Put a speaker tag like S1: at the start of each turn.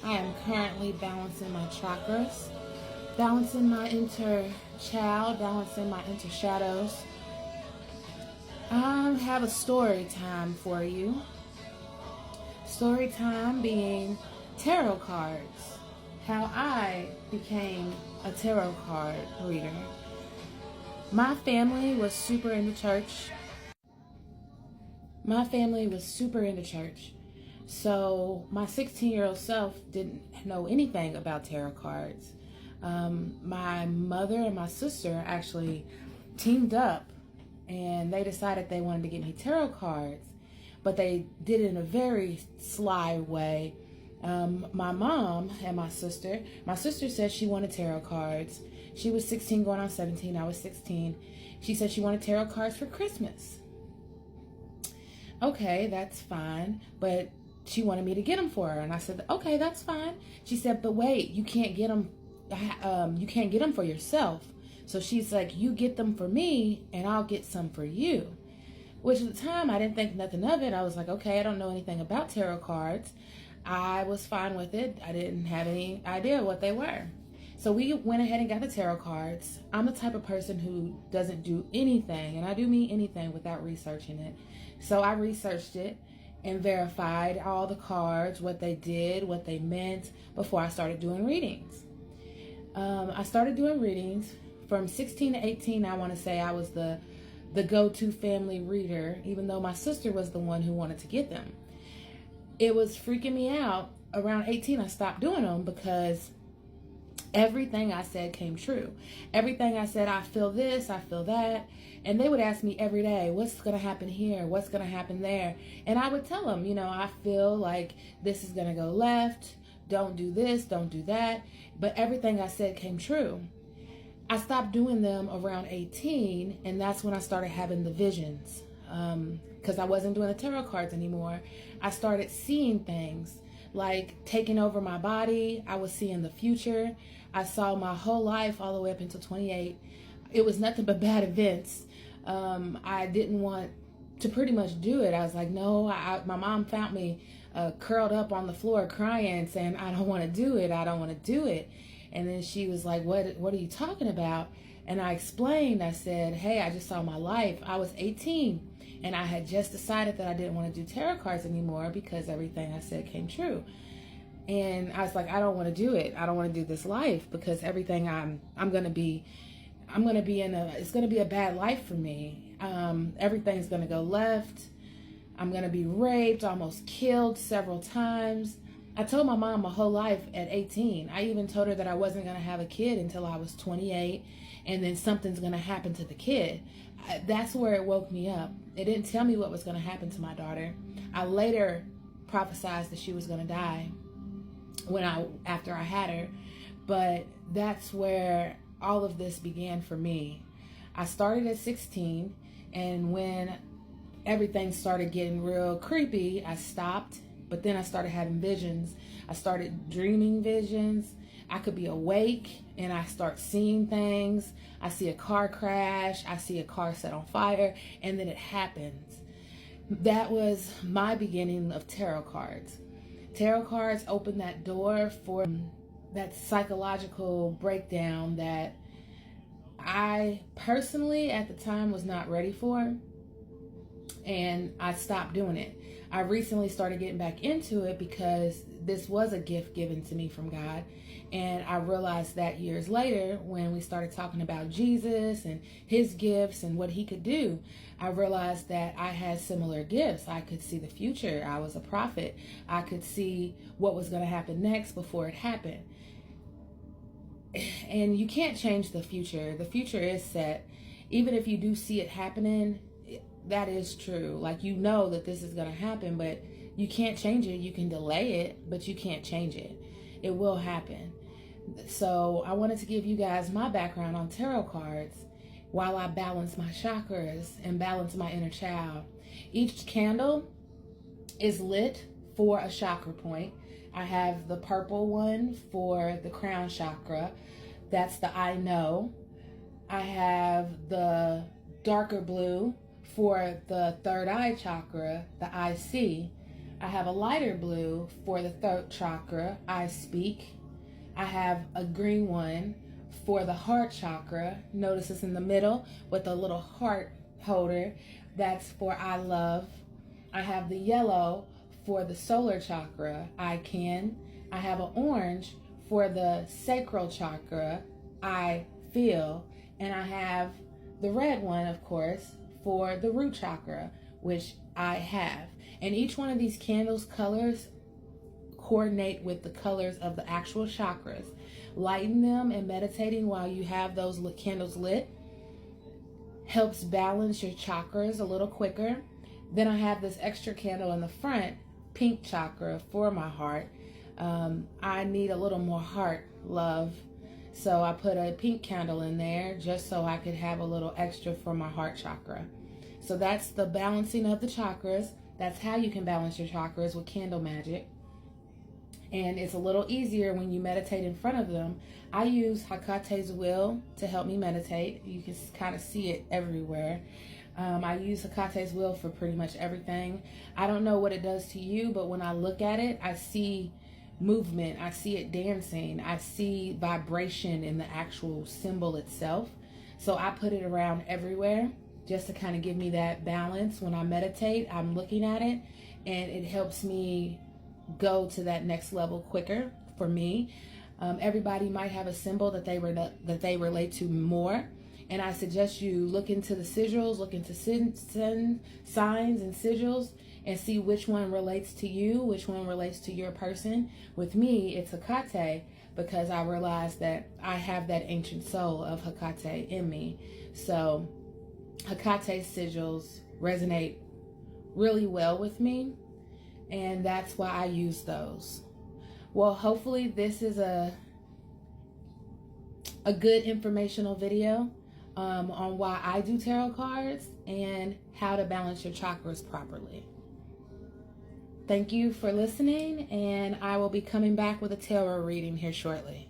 S1: I am currently balancing my chakras, balancing my inner child, balancing my inner shadows. I have a story time for you. Story time being tarot cards. How I became a tarot card reader. My family was super into church. So my 16-year-old self didn't know anything about tarot cards. My mother and my sister actually teamed up and they decided they wanted to get me tarot cards, but they did it in a very sly way. My mom and my sister said she wanted tarot cards. She was 16 going on 17, I was 16. She said she wanted tarot cards for Christmas. Okay, that's fine, but she wanted me to get them for her, and I said, okay, that's fine. She said, but wait, you can't get them. You can't get them for yourself. So she's like, you get them for me, and I'll get some for you. Which at the time I didn't think nothing of it. I was like, okay, I don't know anything about tarot cards. I was fine with it. I didn't have any idea what they were. So we went ahead and got the tarot cards. I'm the type of person who doesn't do anything, and I do mean anything, without researching it. So I researched it and verified all the cards, what they did, what they meant, before I started doing readings. I started doing readings from 16 to 18. I want to say I was the go-to family reader, even though my sister was the one who wanted to get them. It was freaking me out. Around 18, I stopped doing them because everything I said came true. Everything I said, I feel this, I feel that. And they would ask me every day, what's going to happen here? What's going to happen there? And I would tell them, I feel like this is going to go left. Don't do this, don't do that. But everything I said came true. I stopped doing them around 18, and that's when I started having the visions. Because I wasn't doing the tarot cards anymore. I started seeing things like taking over my body. I was seeing the future. I saw my whole life all the way up until 28. It was nothing but bad events. I didn't want to pretty much do it. I was like, no, my mom found me curled up on the floor crying, saying, I don't want to do it. I don't want to do it. And then she was like, what are you talking about? And I explained, I said, hey, I just saw my life. I was 18 and I had just decided that I didn't want to do tarot cards anymore because everything I said came true. And I was like, I don't want to do it. I don't want to do this life because everything I'm going to be it's going to be a bad life for me. Everything's going to go left. I'm going to be raped, almost killed several times. I told my mom my whole life at 18. I even told her that I wasn't going to have a kid until I was 28, and then something's going to happen to the kid. That's where it woke me up. It didn't tell me what was going to happen to my daughter. I later prophesied that she was going to die after I had her, but that's where all of this began for me. I started at 16, and when everything started getting real creepy, I stopped. But then I started having visions. I started dreaming visions. I could be awake and I start seeing things. I see a car crash. I see a car set on fire, and then it happens. That was my beginning of tarot cards. Tarot cards opened that door for that psychological breakdown that I personally at the time was not ready for, and I stopped doing it. I recently started getting back into it because this was a gift given to me from God, and I realized that years later when we started talking about Jesus and his gifts and what he could do, I realized that I had similar gifts. I could see the future. I was a prophet. I could see what was going to happen next before it happened. And you can't change the future. The future is set. Even if you do see it happening, that is true. Like, you know that this is going to happen, but you can't change it. You can delay it, but you can't change it. It will happen. So I wanted to give you guys my background on tarot cards while I balance my chakras and balance my inner child. Each candle is lit for a chakra point. I have the purple one for the crown chakra. That's the I know. I have the darker blue for the third eye chakra, the I see. I have a lighter blue for the throat chakra, I speak. I have a green one for the heart chakra. Notice it's in the middle with a little heart holder. That's for I love. I have the yellow for the solar chakra, I can. I have an orange for the sacral chakra, I feel. And I have the red one, of course, for the root chakra, which I have. And each one of these candles colors coordinate with the colors of the actual chakras. Lighting them and meditating while you have those candles lit helps balance your chakras a little quicker. Then I have this extra candle in the front, pink chakra, for my heart. I need a little more heart love, so I put a pink candle in there just so I could have a little extra for my heart chakra. So that's the balancing of the chakras. That's how you can balance your chakras with candle magic. And it's a little easier when you meditate in front of them. I use Hekate's wheel to help me meditate. You can kind of see it everywhere. I use Hekate's wheel for pretty much everything. I don't know what it does to you, but when I look at it, I see movement. I see it dancing. I see vibration in the actual symbol itself. So I put it around everywhere just to kind of give me that balance. When I meditate, I'm looking at it, and it helps me go to that next level quicker for me. Everybody might have a symbol that they relate to more, and I suggest you look into the sigils, look into signs and sigils, and see which one relates to you, which one relates to your person. With me, it's Hekate, because I realized that I have that ancient soul of Hekate in me. So Hekate's sigils resonate really well with me, and that's why I use those. Well, hopefully this is a good informational video on why I do tarot cards and how to balance your chakras properly. Thank you for listening, and I will be coming back with a tarot reading here shortly.